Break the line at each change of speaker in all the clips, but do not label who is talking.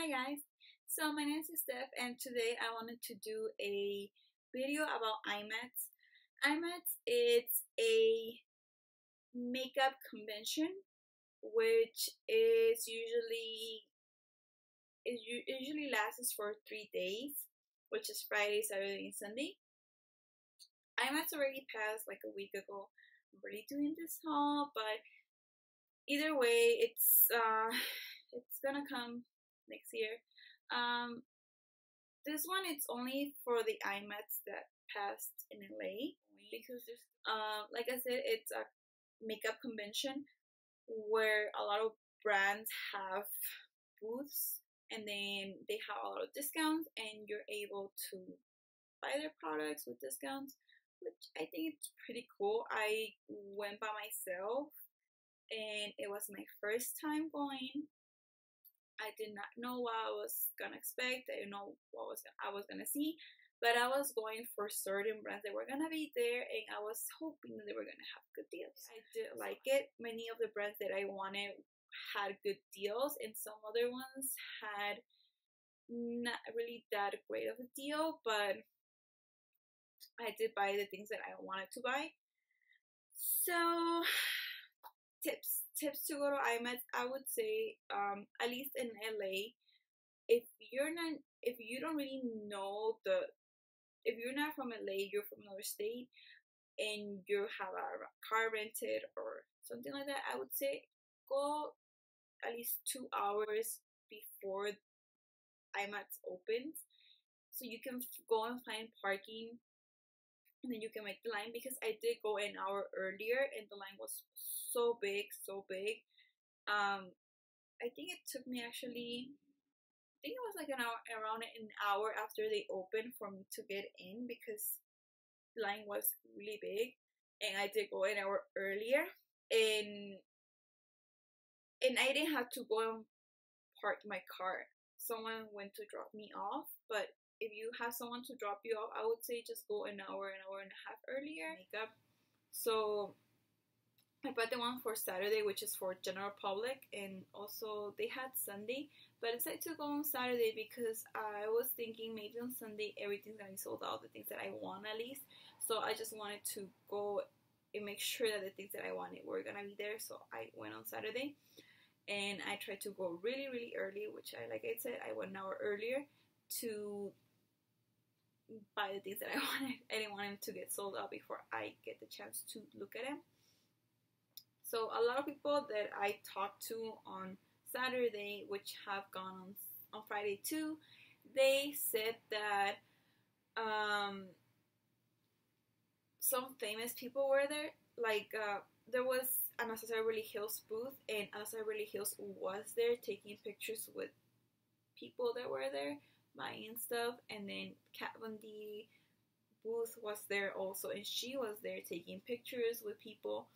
Hi guys, so my name is Steph and today I wanted to do a video about IMATS. IMATS is a makeup convention which usually lasts for 3 days, which is Friday, Saturday, and Sunday. IMATS already passed like a week ago. I'm already doing this haul, but either way, it's gonna come next year. This one it's only for the IMATS that passed in LA because there's like I said, it's a makeup convention where a lot of brands have booths and then they have a lot of discounts and you're able to buy their products with discounts, which I think it's pretty cool. I went by myself and it was my first time going. I did not know what I was gonna expect. I didn't know what I was gonna see, but I was going for certain brands that were gonna be there, and I was hoping that they were gonna have good deals. I did like it. Many of the brands that I wanted had good deals, and some other ones had not really that great of a deal, but I did buy the things that I wanted to buy. So tips to go to IMATS, I would say, at least in LA, if you're not from LA, you're from another state and you have a car rented or something like that, I would say go at least 2 hours before IMATS opens so you can go and find parking and then you can make the line, because I did go an hour earlier and the line was so big. I think it took me I think it was like around an hour after they opened for me to get in because the line was really big, and I did go an hour earlier, and I didn't have to go and park my car. Someone went to drop me off, but if you have someone to drop you off, I would say just go an hour and a half earlier. Makeup. So I bought the one for Saturday, which is for general public, and also they had Sunday, but I decided to go on Saturday because I was thinking maybe on Sunday everything's gonna be sold out, the things that I want at least. So I just wanted to go and make sure that the things that I wanted were gonna be there. So I went on Saturday and I tried to go really early, which like I said, I went an hour earlier to buy the things that I wanted. I didn't want them to get sold out before I get the chance to look at them. So a lot of people that I talked to on Saturday, which have gone on Friday too, they said that some famous people were there. Like there was Anastasia Beverly Hills booth, and Anastasia Beverly Hills was there taking pictures with people that were there buying stuff, and then Kat Von D booth was there also, and she was there taking pictures with people,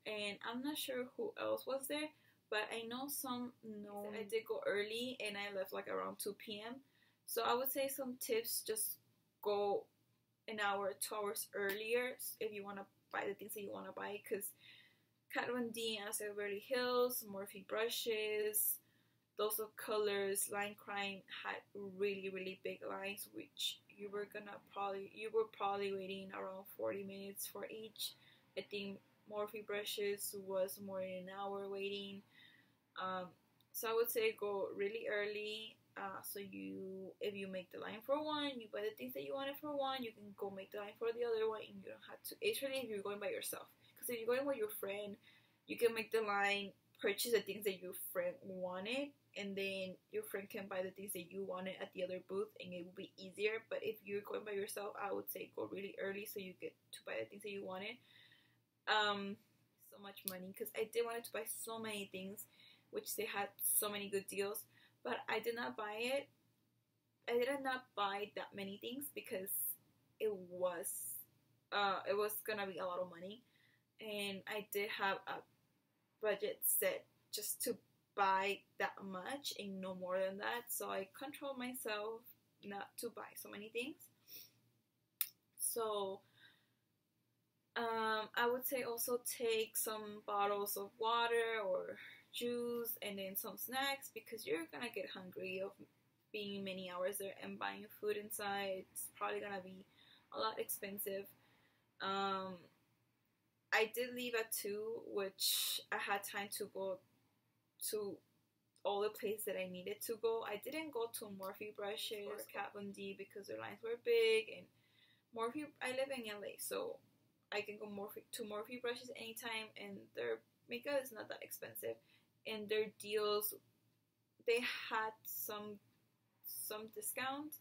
and I'm not sure who else was there, but I know some known. I did go early and I left like around 2 p.m. So I would say some tips: just go an hour, 2 hours earlier if you want to buy the things that you want to buy, because Kat Von D, Anastasia Beverly Hills, Morphe brushes, those of colors, Line Crime had really big lines, which you were probably waiting around 40 minutes for each. I think Morphe brushes was more than an hour waiting. So I would say go really early. So if you make the line for one, you buy the things that you wanted for one, you can go make the line for the other one, and you don't have to. Especially if you're going by yourself, because if you're going with your friend, you can make the line, purchase the things that your friend wanted, and then your friend can buy the things that you wanted at the other booth, and it will be easier. But if you're going by yourself, I would say go really early so you get to buy the things that you wanted. So much money, because I did wanted to buy so many things, which they had so many good deals, but I did not buy it. I did not buy that many things because it was gonna be a lot of money, and I did have a budget set just to buy that much and no more than that. So I controlled myself not to buy so many things. So I would say also take some bottles of water or juice and then some snacks, because you're gonna get hungry of being many hours there and buying food inside. It's probably gonna be a lot expensive. I did leave at 2, which I had time to go to all the places that I needed to go. I didn't go to Morphe brushes or Kat Von D because their lines were big, and Morphe, I live in LA, so I can go to Morphe brushes anytime, and their makeup is not that expensive, and their deals, they had some discounts,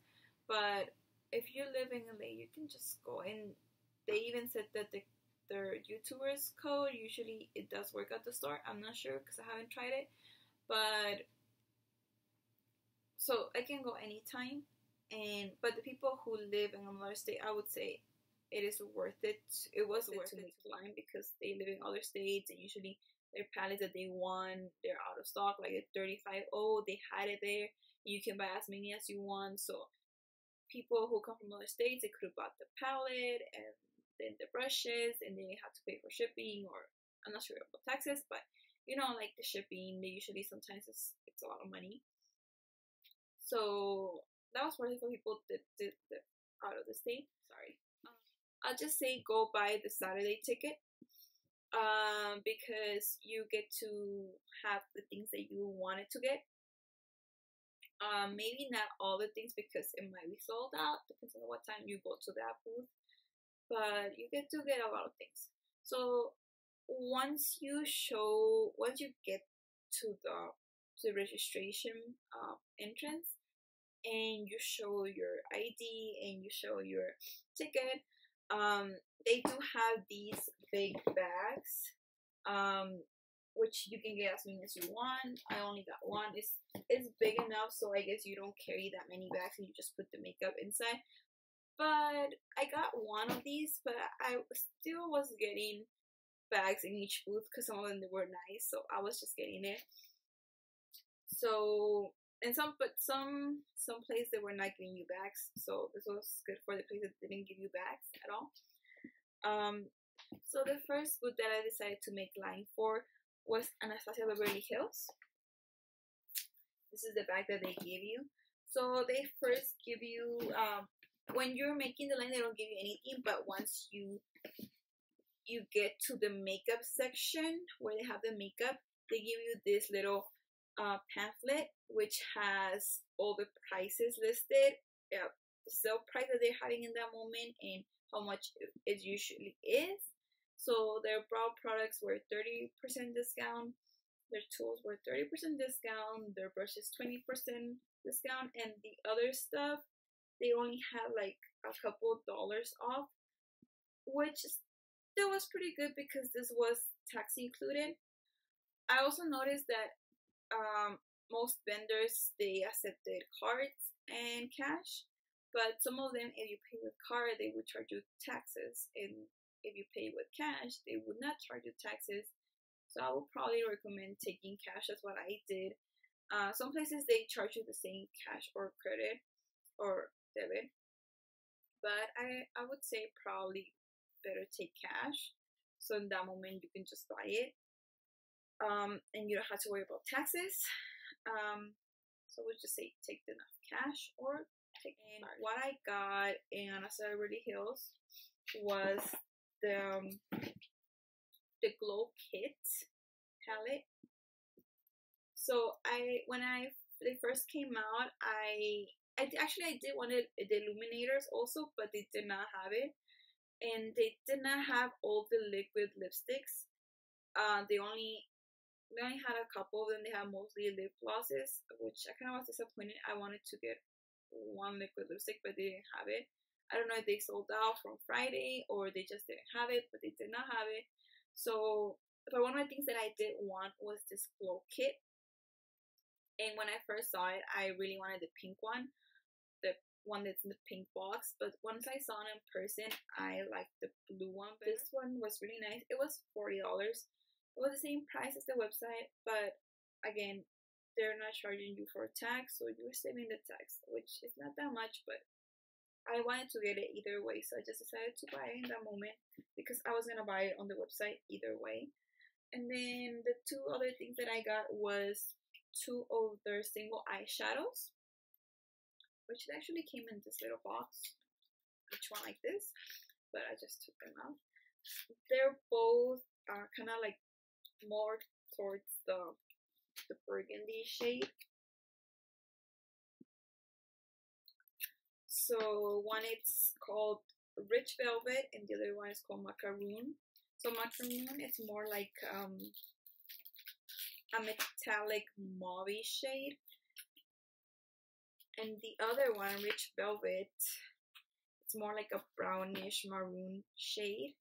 but if you live in LA, you can just go. And they even said that their YouTubers code, usually it does work at the store. I'm not sure because I haven't tried it, but so I can go anytime. But the people who live in another state, I would say it is worth it. It was worth it to make the line because they live in other states, and usually their palettes that they want, they're out of stock. Like at 35, they had it there. You can buy as many as you want. So people who come from other states, they could have bought the palette and then the brushes, and they have to pay for shipping, or I'm not sure about taxes, but like the shipping, they usually sometimes it's a lot of money. So that was worth it for people that did out of the state. Sorry. I'll just say go buy the Saturday ticket, because you get to have the things that you wanted to get. Maybe not all the things because it might be sold out, depends on what time you go to that booth, but you get to get a lot of things. So once you get to the registration entrance, and you show your ID and you show your ticket, they do have these big bags, which you can get as many as you want. I only got one. It's big enough, so I guess you don't carry that many bags and you just put the makeup inside. But I got one of these, but I still was getting bags in each booth because some of them were nice, so I was just getting it. So, and some places they were not giving you bags, so this was good for the places that didn't give you bags at all. So the first booth that I decided to make line for was Anastasia Beverly Hills. This is the bag that they give you. So they first give you, when you're making the line, they don't give you anything, but once you get to the makeup section where they have the makeup, they give you this little pamphlet which has all the prices listed, the sale price that they're having in that moment, and how much it usually is. So their brow products were 30% discount, their tools were 30% discount, their brushes 20% discount, and the other stuff they only had like a couple dollars off, which still was pretty good because this was tax included. I also noticed that most vendors, they accepted cards and cash, but some of them, if you pay with card, they would charge you taxes, and if you pay with cash, they would not charge you taxes. So I would probably recommend taking cash. That's what I did. Some places they charge you the same cash or credit or debit, but I would say probably better take cash, so in that moment you can just buy it, and you don't have to worry about taxes. So we'll just say take enough cash or take. And what I got in Anastasia Beverly Hills was the Glow Kit palette. So when they first came out, I did wanted the illuminators also, but they did not have it, and they did not have all the liquid lipsticks. They only had a couple of them. They had mostly lip glosses, which I kind of was disappointed. I wanted to get one liquid lipstick, but they didn't have it. I don't know if they sold out from Friday or they just didn't have it, but they did not have it. So, but one of the things that I did want was this Glow Kit. And when I first saw it, I really wanted the pink one, the one that's in the pink box. But once I saw it in person, I liked the blue one better. This one was really nice. It was $40. It was the same price as the website, but again, they're not charging you for tax, so you're saving the tax, which is not that much, but I wanted to get it either way, so I just decided to buy it in that moment because I was gonna buy it on the website either way. And then the two other things that I got was two of their single eyeshadows, which actually came in this little box, each one like this, but I just took them out. They're both kind of like more towards the burgundy shade. So one it's called Rich Velvet and the other one is called Macaroon. So Macaroon is more like a metallic mauve shade, and the other one, Rich Velvet, it's more like a brownish maroon shade,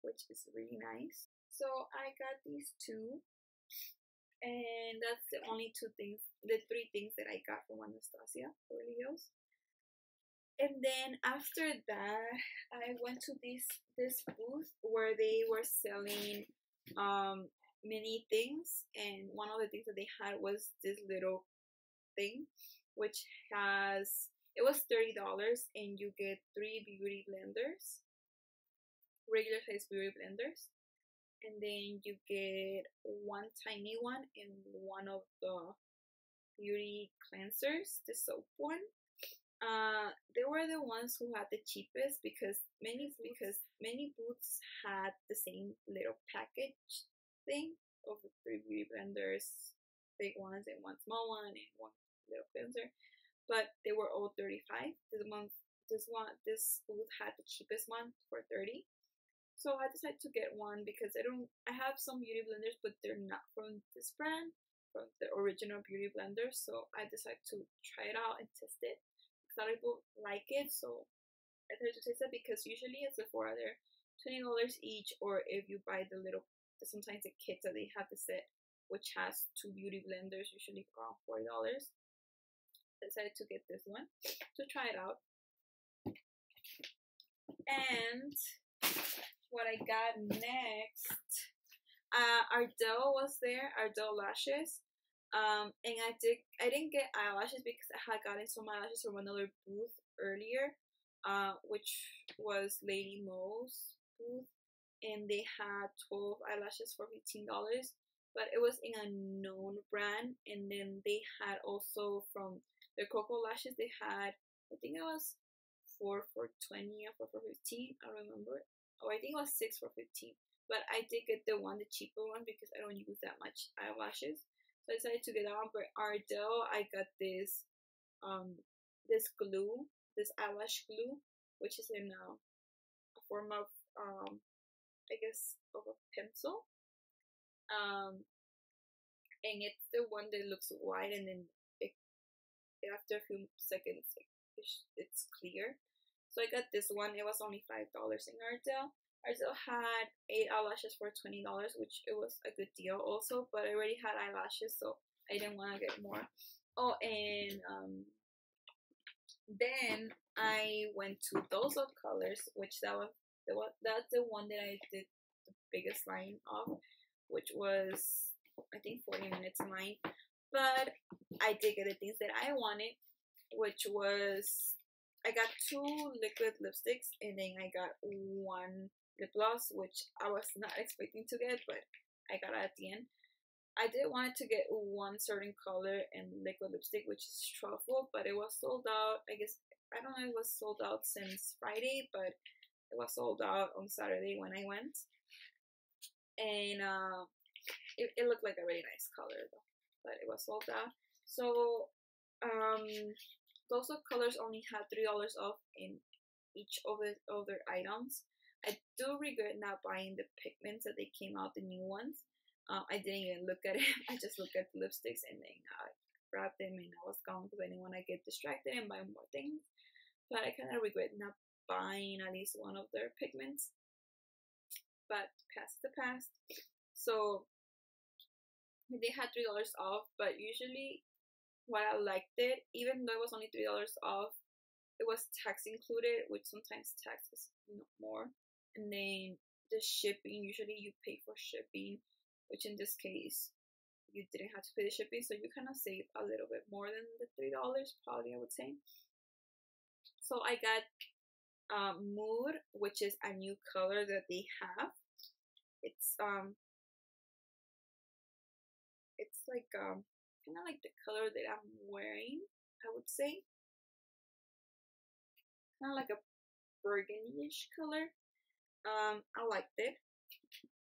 which is really nice. So I got these two, and that's the only the three things that I got from Anastasia Beverly Hills. And then after that, I went to this booth where they were selling many things, and one of the things that they had was this little thing, which it was $30, and you get 3 beauty blenders, regular size beauty blenders, and then you get one tiny one and one of the beauty cleansers, the soap one. They were the ones who had the cheapest because many booths had the same little package thing of the 3 beauty blenders, big ones and one small one and one little cleanser, but they were all $35. This booth had the cheapest one for $30. So I decided to get one because I have some beauty blenders, but they're not from this brand, from the original beauty blenders. So I decided to try it out and test it. A lot of people like it, so I decided to taste it because usually at Sephora they're $20 each, or if you buy sometimes the kits that they have the set, which has 2 beauty blenders, usually around $40. I decided to get this one to try it out. And what I got next, Ardell was there, Ardell lashes. And I didn't get eyelashes because I had gotten some eyelashes from another booth earlier, which was Lady Mo's booth, and they had 12 eyelashes for $15, but it was in a known brand. And then they had also from their Cocoa lashes, they had, I think it was 4 for $20 or 4 for $15, I don't remember. Oh, I think it was 6 for $15, but I did get the cheaper one because I don't use that much eyelashes. So I decided to get that one. But Ardell, I got this glue, this eyelash glue, which is in a form of I guess of a pencil. And it's the one that looks white, and then after a few seconds it's clear. So I got this one. It was only $5 in Ardell. Ardell had 8 eyelashes for $20, which it was a good deal also, but I already had eyelashes, so I didn't want to get more. Oh, and then I went to Those of Colors, which that's the one that I did the biggest line of, which was I think 40 minutes line. But I did get the things that I wanted, which was I got 2 liquid lipsticks, and then I got 1 lip gloss, which I was not expecting to get, but I got it at the end. I did want to get one certain color and liquid lipstick, which is truffle, but it was sold out. I don't know if it was sold out since Friday, but it was sold out on Saturday when I went. And it looked like a really nice color though, but it was sold out. So Those of Colors only had $3 off in each of their items. I do regret not buying the pigments that they came out, the new ones. I didn't even look at it. I just looked at the lipsticks and then I grabbed them and I was gone because I didn't want to get distracted and buy more things. But I kind of regret not buying at least one of their pigments. But past the past. So they had $3 off, but usually what I liked it, even though it was only $3 off, it was tax included, which sometimes tax is more. And then the shipping, usually you pay for shipping, which in this case you didn't have to pay the shipping, so you kind of save a little bit more than the $3 probably, I would say. So I got Mood, which is a new color that they have. It's like kind of like the color that I'm wearing, I would say. Kind of like a burgundy-ish color. I liked it.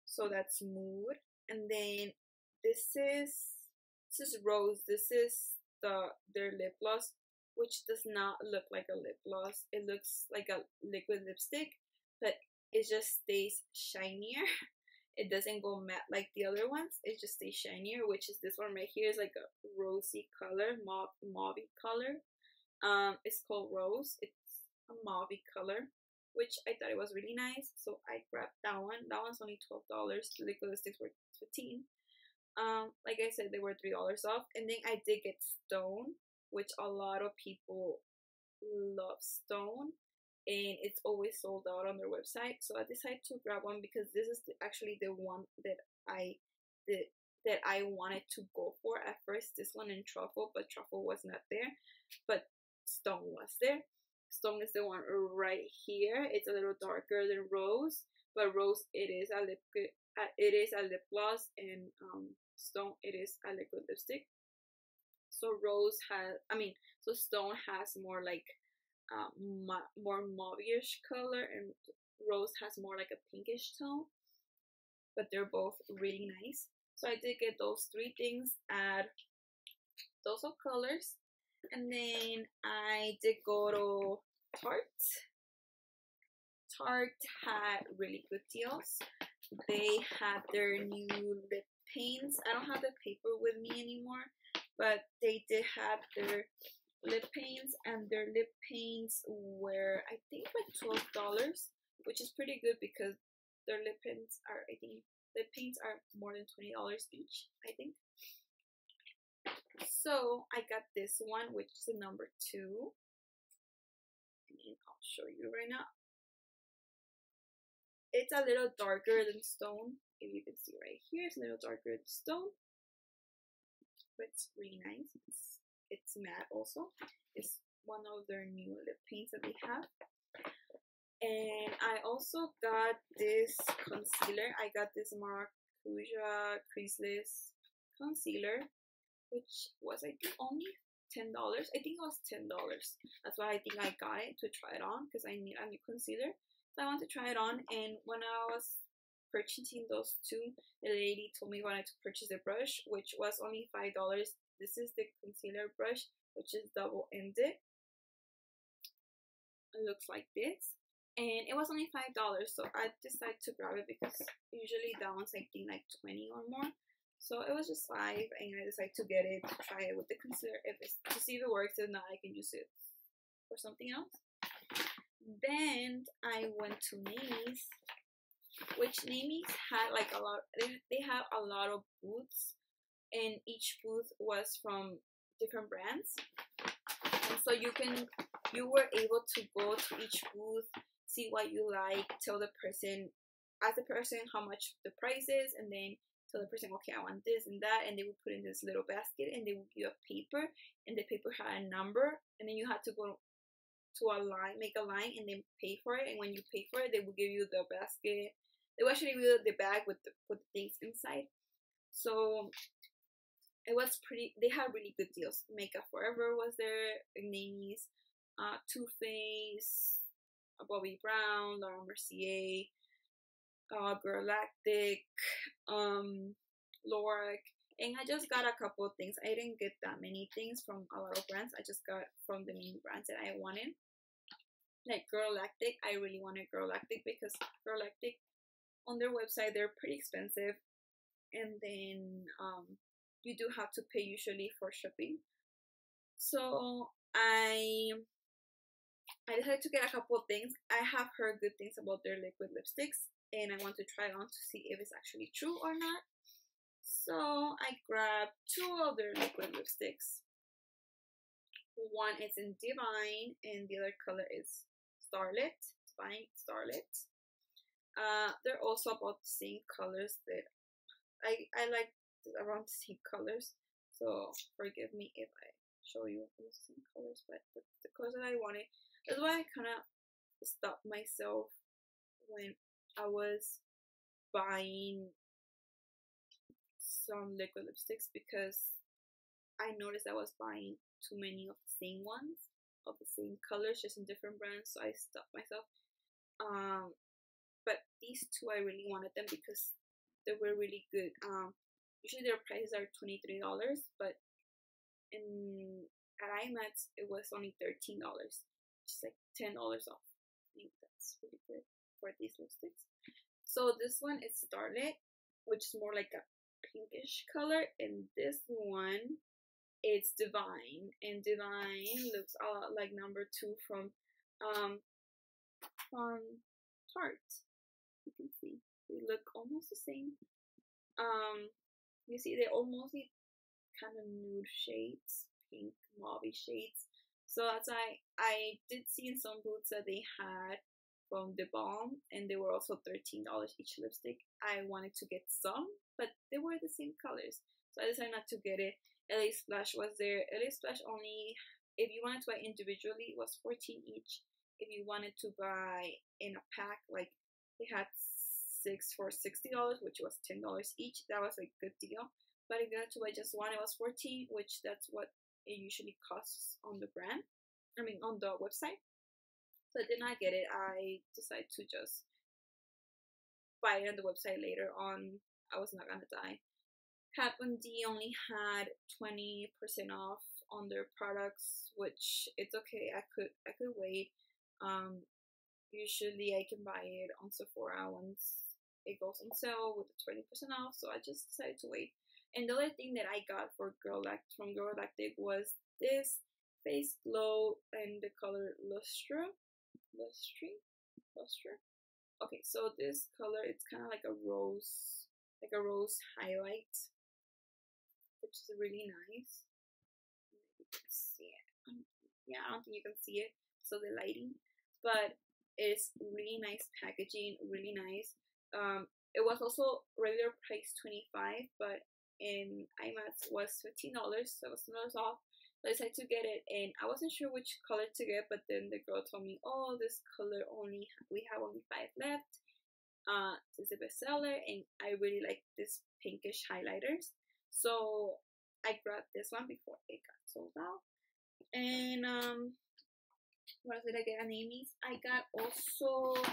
So that's Mood. And then this is Rose. This is their lip gloss, which does not look like a lip gloss. It looks like a liquid lipstick, but it just stays shinier. It doesn't go matte like the other ones. It just stays shinier, which is this one right here is like a rosy color, mauve color. It's called Rose. It's a mauve color, which I thought it was really nice. So I grabbed that one. That one's only $12. The liquid lipsticks were $15. Like I said, they were $3 off. And then I did get Stone, which a lot of people love Stone, and it's always sold out on their website. So I decided to grab one because this is actually the one that I wanted to go for at first. This one in Truffle, but Truffle was not there, but Stone was there. Stone is the one right here. It's a little darker than Rose, but Rose it is a lip gloss, and Stone it is a liquid lipstick. So Stone has more like more mauve-ish color, and Rose has more like a pinkish tone, but they're both really nice. So I did get those three things at those of colors. And then I did go to Tarte. Tarte had really good deals. They had their new lip paints. I don't have the paper with me anymore, but they did have their lip paints, and their lip paints were, I think, like $12, which is pretty good because their lip paints are, more than $20 each, I think. So I got this one, which is the number 2. And I'll show you right now. It's a little darker than Stone. If you can see right here, it's a little darker than Stone, but it's really nice. It's matte also. It's one of their new lip paints that they have. And I also got this concealer. I got this Maracuja Creaseless Concealer, which was, I think, only $10. I think it was $10. That's why I think I got it, to try it on, because I need a new concealer. So I want to try it on, and when I was purchasing those two, the lady told me I wanted to purchase the brush, which was only $5. This is the concealer brush, which is double-ended. It looks like this, and it was only $5, so I decided to grab it because usually that one's, I think, like 20 or more. So it was just $5, and I decided to get it, to try it with the concealer, to see if it works. If not, I can use it for something else. Then I went to Namies, which Namies had like a lot. They have a lot of booths, and each booth was from different brands. And so you were able to go to each booth, see what you like, ask the person how much the price is, and then tell the person, okay, I want this and that, and they would put in this little basket, and they would give you a paper, and the paper had a number, and then you had to go to a line, make a line, and then pay for it. And when you pay for it, they will give you the basket. They will actually give you the bag with the things inside. So it was pretty. They had really good deals. Makeup Forever was there, Namies, Too Faced, Bobbi Brown, Laura Mercier, Galactic, Lorac, and I just got a couple of things. I didn't get that many things from a lot of brands. I just got from the main brands that I wanted. Like Galactic, I really wanted Galactic because Galactic on their website, they're pretty expensive, and then you do have to pay usually for shipping. So I decided to get a couple of things. I have heard good things about their liquid lipsticks, and I want to try it on to see if it's actually true or not. So I grabbed 2 of their liquid lipsticks. One is in Divine, and the other color is Starlit. Divine Starlit. They're also about the same colors that I like, around the same colors. So forgive me if I show you the same colors, but the colors that I wanted. That's why I kind of stopped myself when I was buying some liquid lipsticks because I noticed I was buying too many of the same ones, of the same colors, just in different brands, so I stopped myself. But these two, I really wanted them because they were really good. Usually their prices are $23, but at IMATS it was only $13, which is like $10 off. I think that's really good for these lipsticks. So this one is Starlit, which is more like a pinkish color, and this one it's Divine, and Divine looks a lot like number 2 from Tarte. You can see they look almost the same. You see they're almost kind of nude shades, pink mauve shades. So that's why I did see in some booths that they had from the Balm, and they were also $13 each lipstick. I wanted to get some, but they were the same colors, so I decided not to get it. LA Splash was there. LA Splash only, if you wanted to buy individually, it was $14 each. If you wanted to buy in a pack, like they had 6 for $60, which was $10 each. That was a good deal. But if you wanted to buy just one, it was $14, which that's what it usually costs on the brand. On the website. So I did not get it. I decided to just buy it on the website later on. I was not gonna die. Kat Von D only had 20% off on their products, which it's okay. I could wait. Usually I can buy it on Sephora once it goes on sale with the 20% off. So I just decided to wait. And the other thing that I got for Girl Galactic was this face glow in the color Lustre. Okay, so this color, it's kind of like a rose highlight, which is really nice. You can see it. Yeah, I don't think you can see it, so the lighting, but it's really nice packaging, really nice. It was also regular price $25, but in IMATS was $15, so it was $10 off. So I decided to get it, and I wasn't sure which color to get, but then the girl told me, oh, this color we have only 5 left. It's a bestseller, and I really like this pinkish highlighters, so I grabbed this one before it got sold out. And what else did I get at Amy's? I got also,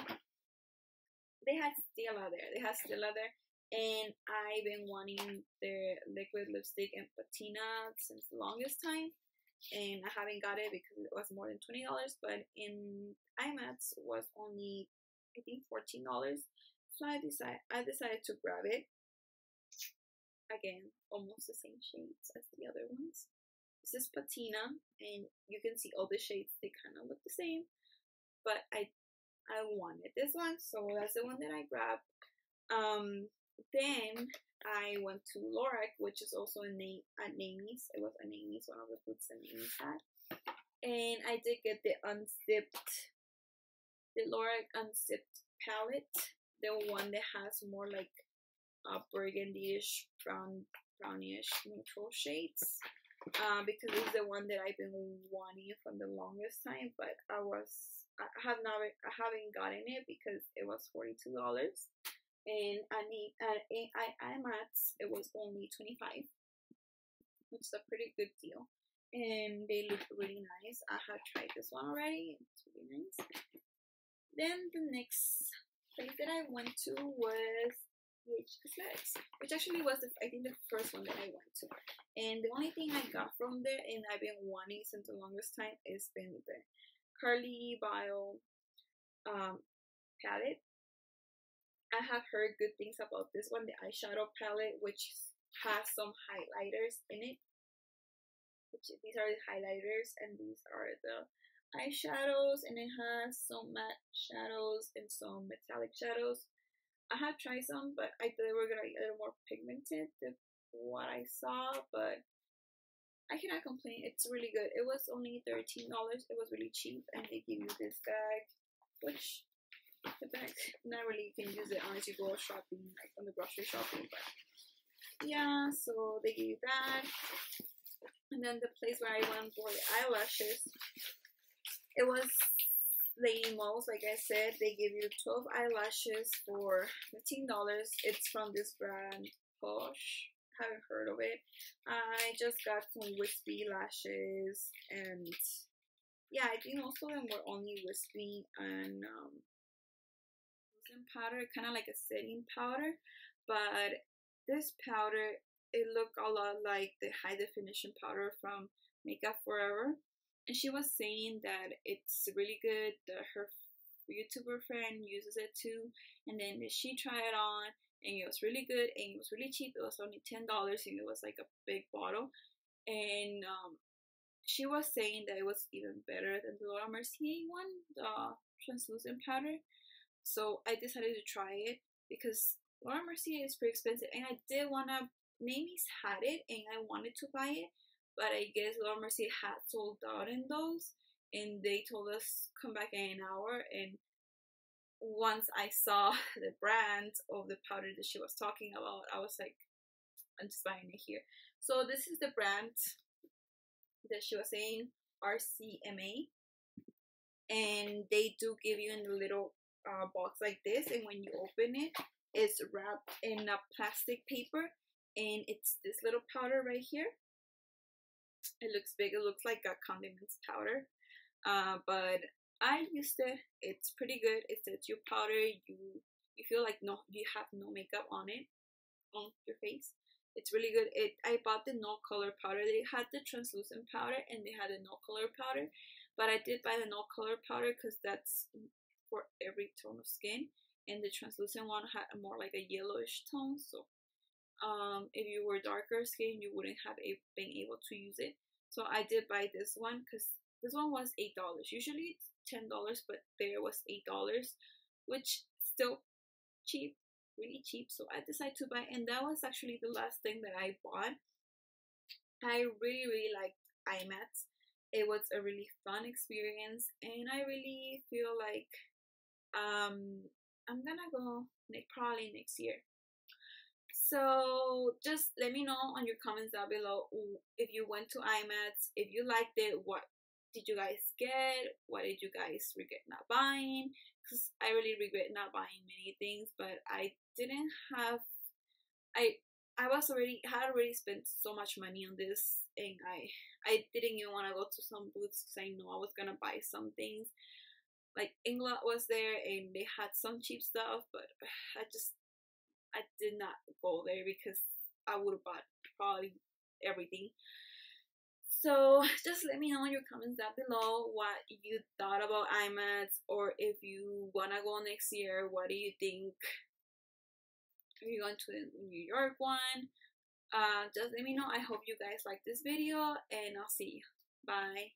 they had Stila there, and I've been wanting their liquid lipstick and patina since the longest time, and I haven't got it because it was more than $20, but in IMATS it was only, I think, $14. So I decided to grab it. Again, almost the same shades as the other ones. This is patina, and you can see all the shades, they kind of look the same, but I wanted this one, so that's the one that I grabbed. Then I went to Lorac, which is also at Amy's. It was at Amy's, one of the booths that Amy's had. And I did get the Lorac unzipped palette. The one that has more like burgundy-ish, brownish neutral shades. Because this is the one that I've been wanting from the longest time, but I haven't gotten it because it was $42. And at IMATS it was only $25, which is a pretty good deal, and they look really nice. I have tried this one already, it's really nice. Then the next place that I went to was BH Cosmetics, which actually was I think the first one that I went to, and the only thing I got from there, and I've been wanting since the longest time, is been the Carly Bio palette. I have heard good things about this one, the eyeshadow palette, which has some highlighters in it. These are the highlighters, and these are the eyeshadows, and it has some matte shadows and some metallic shadows. I have tried some, but I thought they were gonna be a little more pigmented than what I saw, but I cannot complain. It's really good. It was only $13. It was really cheap, and they give you this bag, which the bag, not really, you can use it unless you go shopping, like on the grocery shopping, but yeah, so they give you that. And then the place where I went for the eyelashes, it was Lady Mo's. Like I said, they give you 12 eyelashes for $15. It's from this brand, Posh. haven't heard of it. I just got some wispy lashes, and yeah, I think most of them were only wispy and powder, kind of like a setting powder. But this powder, it looked a lot like the high definition powder from Makeup Forever, and she was saying that it's really good. That her YouTuber friend uses it too, and then she tried it on, and it was really good, and it was really cheap. It was only $10, and it was like a big bottle. And she was saying that it was even better than the Laura Mercier one, the translucent powder. So I decided to try it because Laura Mercier is pretty expensive, and I did wanna. Mamis had it, and I wanted to buy it, but I guess Laura Mercier had sold out in those, and they told us come back in an hour. And once I saw the brand of the powder that she was talking about, I was like, I'm just buying it here. So this is the brand that she was saying, RCMA, and they do give you in a little box like this, and when you open it, it's wrapped in a plastic paper, and it's this little powder right here. It looks big. It looks like a condiments powder, but I used it. It's pretty good. It sets your powder. You feel like you have no makeup on it, on your face. It's really good. I bought the no color powder. They had the translucent powder and they had the no color powder, but I did buy the no color powder because that's for every tone of skin, and the translucent one had a more like a yellowish tone. So if you were darker skin, you wouldn't have been able to use it. So I did buy this one because this one was $8. Usually it's $10, but there was $8, which still cheap, really cheap. So I decided to buy, and that was actually the last thing that I bought. I really liked IMATS. It was a really fun experience, and I really feel like I'm gonna go probably next year. So just let me know on your comments down below if you went to IMATS, if you liked it, what did you guys get, what did you guys regret not buying, because I really regret not buying many things, but I didn't have, I had already spent so much money on this, and I didn't even want to go to some booths because I know I was gonna buy some things. Like England was there and they had some cheap stuff, but I did not go there because I would have bought probably everything. So just let me know in your comments down below what you thought about IMATS, or if you wanna go next year, what do you think? Are you going to the New York one? Just let me know. I hope you guys like this video, and I'll see you. Bye.